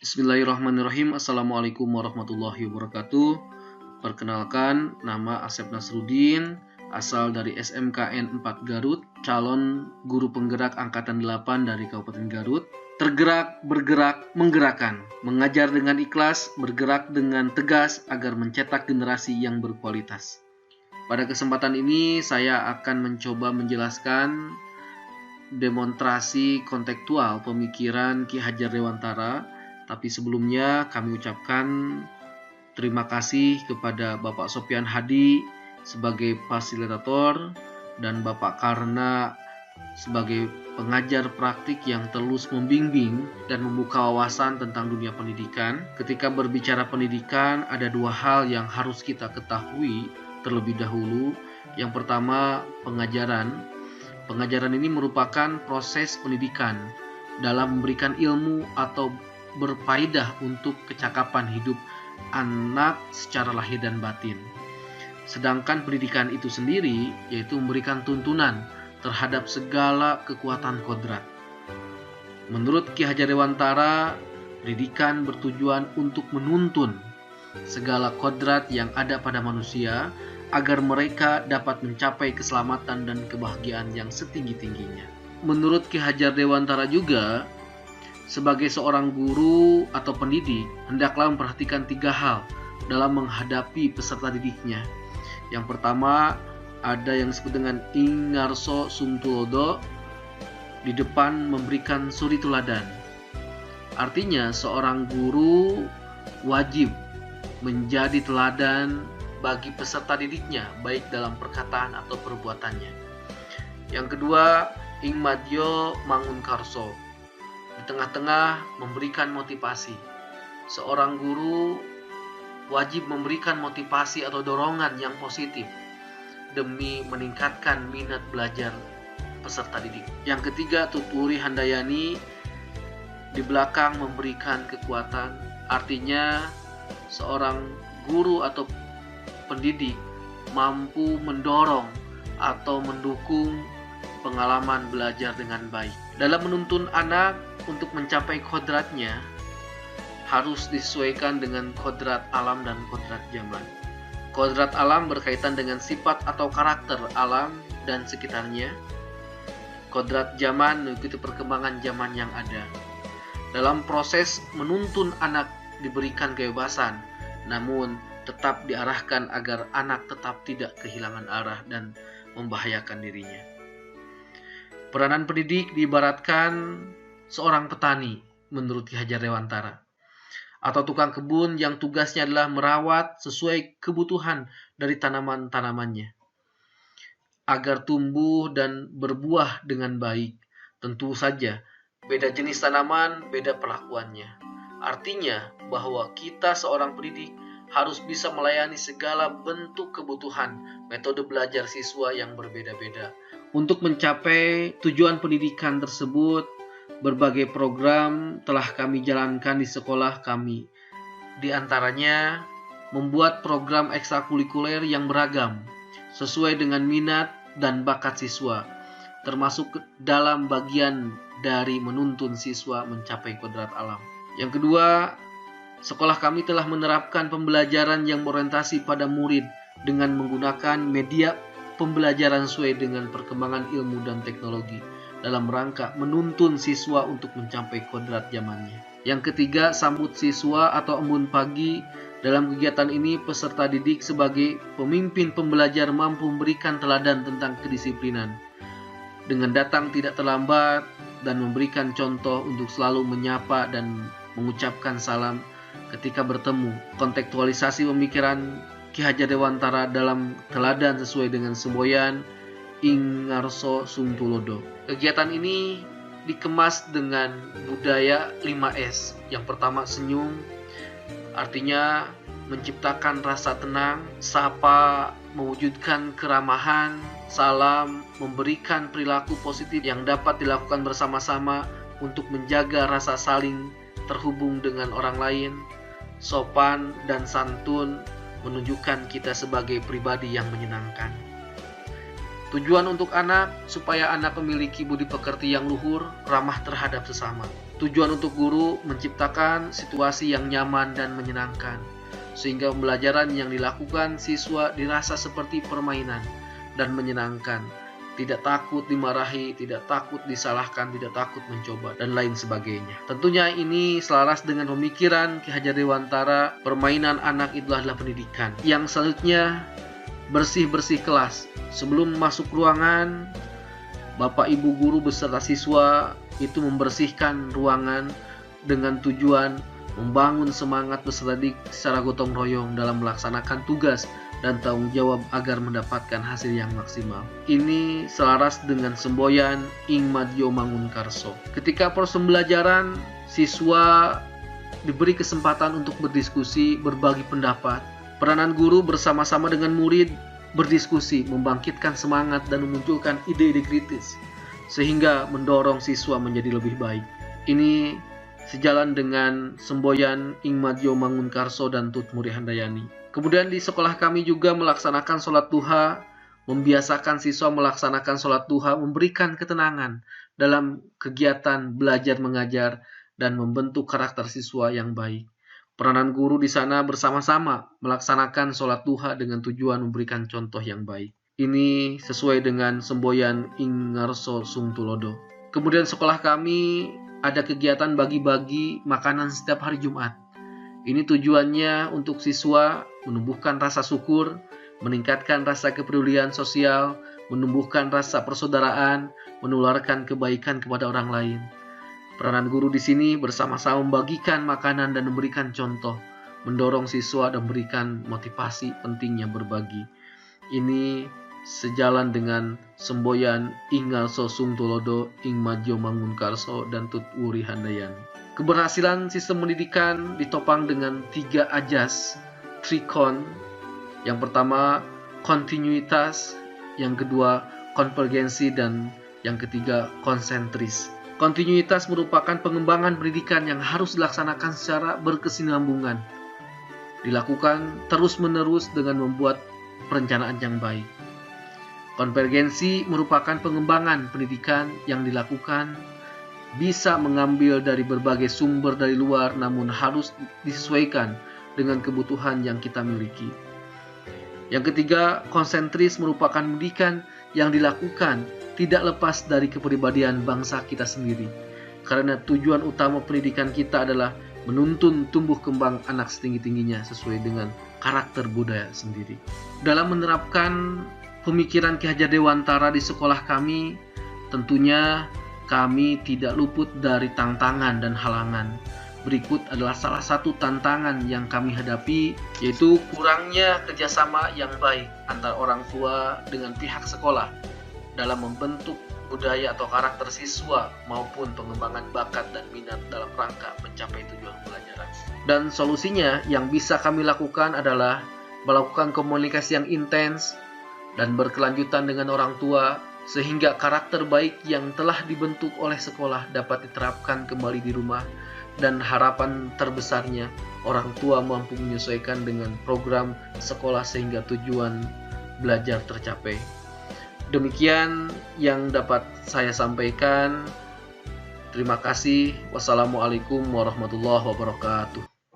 Bismillahirrahmanirrahim. Assalamualaikum warahmatullahi wabarakatuh. Perkenalkan, nama Asep Nasruddin, asal dari SMKN 4 Garut, calon guru penggerak Angkatan 8 dari Kabupaten Garut. Tergerak, bergerak, menggerakkan, mengajar dengan ikhlas, bergerak dengan tegas agar mencetak generasi yang berkualitas. Pada kesempatan ini saya akan mencoba menjelaskan demonstrasi kontekstual pemikiran Ki Hajar Dewantara. Tapi sebelumnya kami ucapkan terima kasih kepada Bapak Sopyan Hadi sebagai fasilitator dan Bapak Karna sebagai pengajar praktik yang terus membimbing dan membuka wawasan tentang dunia pendidikan. Ketika berbicara pendidikan, ada dua hal yang harus kita ketahui terlebih dahulu. Yang pertama, pengajaran. Pengajaran ini merupakan proses pendidikan dalam memberikan ilmu atau berfaedah untuk kecakapan hidup anak secara lahir dan batin. Sedangkan pendidikan itu sendiri yaitu memberikan tuntunan terhadap segala kekuatan kodrat. Menurut Ki Hajar Dewantara, pendidikan bertujuan untuk menuntun segala kodrat yang ada pada manusia agar mereka dapat mencapai keselamatan dan kebahagiaan yang setinggi-tingginya. Menurut Ki Hajar Dewantara juga, sebagai seorang guru atau pendidik, hendaklah memperhatikan tiga hal dalam menghadapi peserta didiknya. Yang pertama, ada yang disebut dengan ing ngarso sung tulodo, di depan memberikan suri teladan. Artinya, seorang guru wajib menjadi teladan bagi peserta didiknya, baik dalam perkataan atau perbuatannya. Yang kedua, ing madyo mangun karso, di tengah-tengah memberikan motivasi. Seorang guru wajib memberikan motivasi atau dorongan yang positif demi meningkatkan minat belajar peserta didik. Yang ketiga, tuturi handayani, di belakang memberikan kekuatan. Artinya seorang guru atau pendidik mampu mendorong atau mendukung pengalaman belajar dengan baik. Dalam menuntun anak untuk mencapai kodratnya, harus disesuaikan dengan kodrat alam dan kodrat zaman. Kodrat alam berkaitan dengan sifat atau karakter alam dan sekitarnya. Kodrat zaman mengikuti perkembangan zaman yang ada. Dalam proses menuntun anak diberikan kebebasan, namun tetap diarahkan agar anak tetap tidak kehilangan arah dan membahayakan dirinya. Peranan pendidik diibaratkan seorang petani menurut Ki Hajar Dewantara, atau tukang kebun yang tugasnya adalah merawat sesuai kebutuhan dari tanaman-tanamannya agar tumbuh dan berbuah dengan baik. Tentu saja beda jenis tanaman, beda perlakuannya. Artinya bahwa kita seorang pendidik harus bisa melayani segala bentuk kebutuhan metode belajar siswa yang berbeda-beda. Untuk mencapai tujuan pendidikan tersebut, berbagai program telah kami jalankan di sekolah kami. Di antaranya, membuat program ekstrakurikuler yang beragam, sesuai dengan minat dan bakat siswa, termasuk dalam bagian dari menuntun siswa mencapai kodrat alam. Yang kedua, sekolah kami telah menerapkan pembelajaran yang berorientasi pada murid dengan menggunakan media pembelajaran sesuai dengan perkembangan ilmu dan teknologi dalam rangka menuntun siswa untuk mencapai kodrat zamannya. Yang ketiga, sambut siswa atau embun pagi. Dalam kegiatan ini, peserta didik sebagai pemimpin pembelajar mampu memberikan teladan tentang kedisiplinan dengan datang tidak terlambat dan memberikan contoh untuk selalu menyapa dan mengucapkan salam ketika bertemu. Kontekstualisasi pemikiran Ki Hajar Dewantara dalam teladan sesuai dengan semboyan ing ngarso sung tulodo. Kegiatan ini dikemas dengan budaya 5S. Yang pertama, senyum, artinya menciptakan rasa tenang, sapa, mewujudkan keramahan, salam, memberikan perilaku positif yang dapat dilakukan bersama-sama untuk menjaga rasa saling terhubung dengan orang lain, sopan dan santun, menunjukkan kita sebagai pribadi yang menyenangkan. Tujuan untuk anak, supaya anak memiliki budi pekerti yang luhur, ramah terhadap sesama. Tujuan untuk guru menciptakan situasi yang nyaman dan menyenangkan, sehingga pembelajaran yang dilakukan siswa dirasa seperti permainan dan menyenangkan. Tidak takut dimarahi, tidak takut disalahkan, tidak takut mencoba, dan lain sebagainya. Tentunya ini selaras dengan pemikiran Ki Hajar Dewantara, permainan anak itu adalah pendidikan. Yang selanjutnya, bersih-bersih kelas. Sebelum masuk ruangan, Bapak Ibu guru beserta siswa itu membersihkan ruangan dengan tujuan membangun semangat peserta didik secara gotong royong dalam melaksanakan tugas dan tanggung jawab agar mendapatkan hasil yang maksimal. Ini selaras dengan semboyan Ing Madyo Mangunkarso. Ketika proses pembelajaran, siswa diberi kesempatan untuk berdiskusi, berbagi pendapat. Peranan guru bersama-sama dengan murid berdiskusi, membangkitkan semangat dan memunculkan ide-ide kritis, sehingga mendorong siswa menjadi lebih baik. Ini sejalan dengan semboyan Ing Madyo Mangunkarso dan Tut Muri Handayani. Kemudian di sekolah kami juga melaksanakan sholat duha, membiasakan siswa melaksanakan sholat duha, memberikan ketenangan dalam kegiatan belajar mengajar dan membentuk karakter siswa yang baik. Peranan guru di sana bersama-sama melaksanakan sholat duha dengan tujuan memberikan contoh yang baik. Ini sesuai dengan semboyan Ing Ngarso Sung Tulodo. Kemudian sekolah kami ada kegiatan bagi-bagi makanan setiap hari Jumat. Ini tujuannya untuk siswa menumbuhkan rasa syukur, meningkatkan rasa kepedulian sosial, menumbuhkan rasa persaudaraan, menularkan kebaikan kepada orang lain. Peranan guru di sini bersama-sama membagikan makanan dan memberikan contoh, mendorong siswa dan memberikan motivasi pentingnya berbagi. Ini sejalan dengan semboyan Ing Ngarso Sung Tulodo, Ing Madyo Mangunkarso, dan Tut Wuri Handayani. Keberhasilan sistem pendidikan ditopang dengan 3 ajas, 3 con. Yang pertama, kontinuitas, yang kedua, konvergensi, dan yang ketiga, konsentris. Kontinuitas merupakan pengembangan pendidikan yang harus dilaksanakan secara berkesinambungan, dilakukan terus-menerus dengan membuat perencanaan yang baik. Konvergensi merupakan pengembangan pendidikan yang dilakukan bisa mengambil dari berbagai sumber dari luar, namun harus disesuaikan dengan kebutuhan yang kita miliki. Yang ketiga, konsentris merupakan pendidikan yang dilakukan tidak lepas dari kepribadian bangsa kita sendiri, karena tujuan utama pendidikan kita adalah menuntun tumbuh kembang anak setinggi-tingginya sesuai dengan karakter budaya sendiri. Dalam menerapkan pemikiran Ki Hajar Dewantara di sekolah kami, tentunya kami tidak luput dari tantangan dan halangan. Berikut adalah salah satu tantangan yang kami hadapi, yaitu kurangnya kerjasama yang baik antara orang tua dengan pihak sekolah dalam membentuk budaya atau karakter siswa maupun pengembangan bakat dan minat dalam rangka mencapai tujuan pelajaran. Dan solusinya yang bisa kami lakukan adalah melakukan komunikasi yang intens dan berkelanjutan dengan orang tua, sehingga karakter baik yang telah dibentuk oleh sekolah dapat diterapkan kembali di rumah, dan harapan terbesarnya orang tua mampu menyesuaikan dengan program sekolah sehingga tujuan belajar tercapai. Demikian yang dapat saya sampaikan. Terima kasih. Wassalamualaikum warahmatullahi wabarakatuh.